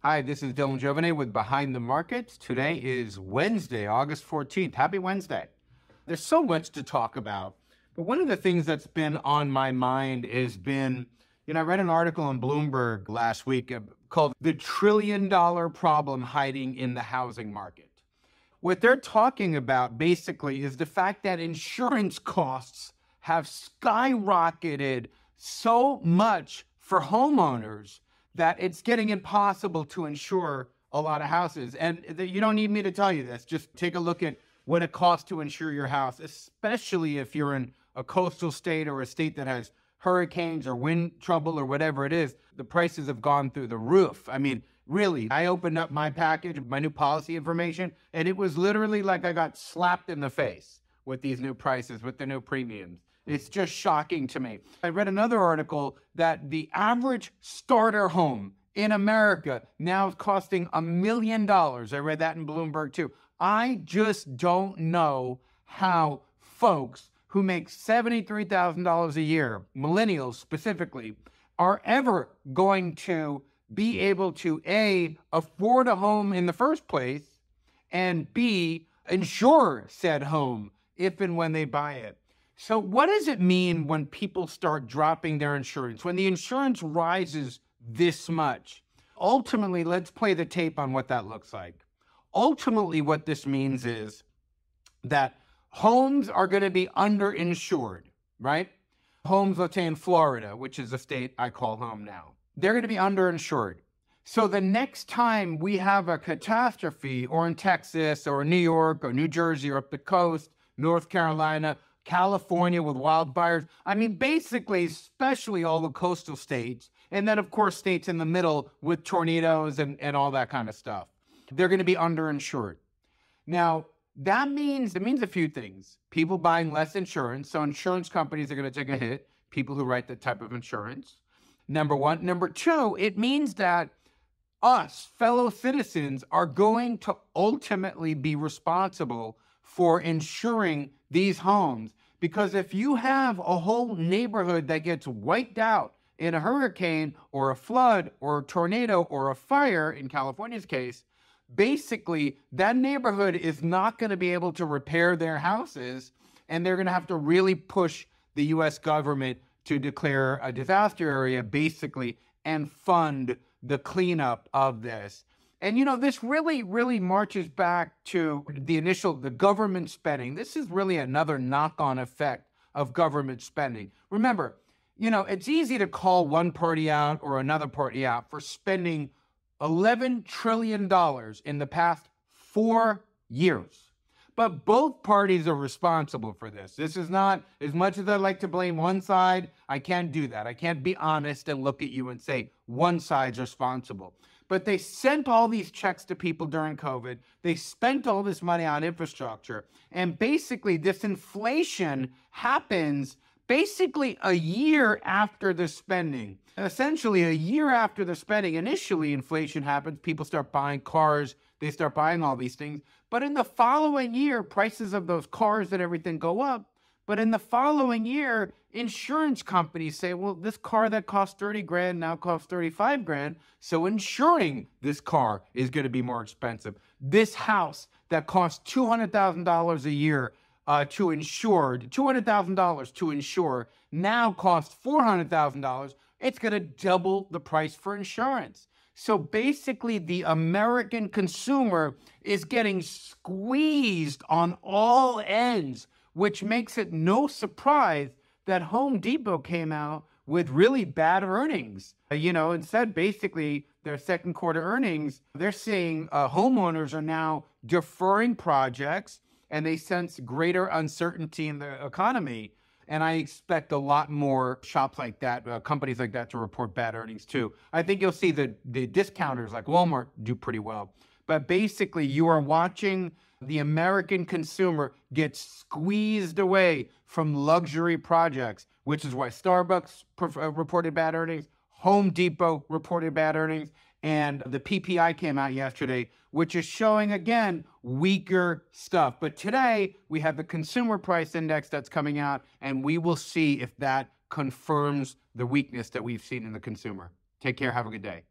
Hi, this is Jovine with Behind the Markets. Today is Wednesday, August 14th. Happy Wednesday. There's so much to talk about, but one of the things that's been on my mind has been, I read an article on Bloomberg last week called The $1 Trillion Problem Hiding in the Housing Market. What they're talking about basically is the fact that insurance costs have skyrocketed so much for homeowners that it's getting impossible to insure a lot of houses. And you don't need me to tell you this. Just take a look at what it costs to insure your house, especially if you're in a coastal state or a state that has hurricanes or wind trouble or whatever it is. The prices have gone through the roof. I mean, really, I opened up my package, my new policy information, and it was literally like I got slapped in the face with these new prices, with the new premiums. It's just shocking to me. I read another article that the average starter home in America now is costing $1 million. I read that in Bloomberg too. I just don't know how folks who make $73,000 a year, millennials specifically, are ever going to be able to A, afford a home in the first place, and B, insure said home if and when they buy it. So what does it mean when people start dropping their insurance, when the insurance rises this much? Ultimately, let's play the tape on what that looks like. Ultimately, what this means is that homes are going to be underinsured, right? Homes, let's say in Florida, which is a state I call home now, they're going to be underinsured. So the next time we have a catastrophe, or in Texas or New York or New Jersey or up the coast, North Carolina, California with wildfires. I mean, basically, especially all the coastal states, and then, of course, states in the middle with tornadoes and all that kind of stuff. They're going to be underinsured. Now, it means a few things. People buying less insurance, so insurance companies are going to take a hit, people who write that type of insurance, number one. Number two, it means that us, fellow citizens, are going to ultimately be responsible for insuring these homes. Because if you have a whole neighborhood that gets wiped out in a hurricane or a flood or a tornado or a fire, in California's case, basically that neighborhood is not going to be able to repair their houses, and they're going to have to really push the U.S. government to declare a disaster area, basically, and fund the cleanup of this. And, this really marches back to the government spending. This is really another knock-on effect of government spending. Remember, it's easy to call one party out or another party out for spending $11 trillion in the past 4 years. But both parties are responsible for this. This is not, as much as I'd like to blame one side, I can't do that. I can't be honest and look at you and say one side's responsible. But they sent all these checks to people during COVID. They spent all this money on infrastructure. And basically, this inflation happens basically a year after the spending. Essentially, a year after the spending. Initially, inflation happens. People start buying cars. They start buying all these things. But in the following year, prices of those cars and everything go up. But in the following year, insurance companies say, well, this car that cost 30 grand now costs 35 grand. So insuring this car is going to be more expensive. This house that costs $200,000 a year to insure, $200,000 to insure, now costs $400,000. It's going to double the price for insurance. So basically, the American consumer is getting squeezed on all ends, which makes it no surprise that Home Depot came out with really bad earnings. And said basically their second quarter earnings, they're saying homeowners are now deferring projects and they sense greater uncertainty in the economy. And I expect a lot more shops like that, companies like that, to report bad earnings too. I think you'll see the discounters like Walmart do pretty well. But basically, you are watching the American consumer get squeezed away from luxury projects, which is why Starbucks reported bad earnings, Home Depot reported bad earnings, and the PPI came out yesterday, which is showing, again, weaker stuff. But today, we have the consumer price index that's coming out, and we will see if that confirms the weakness that we've seen in the consumer. Take care. Have a good day.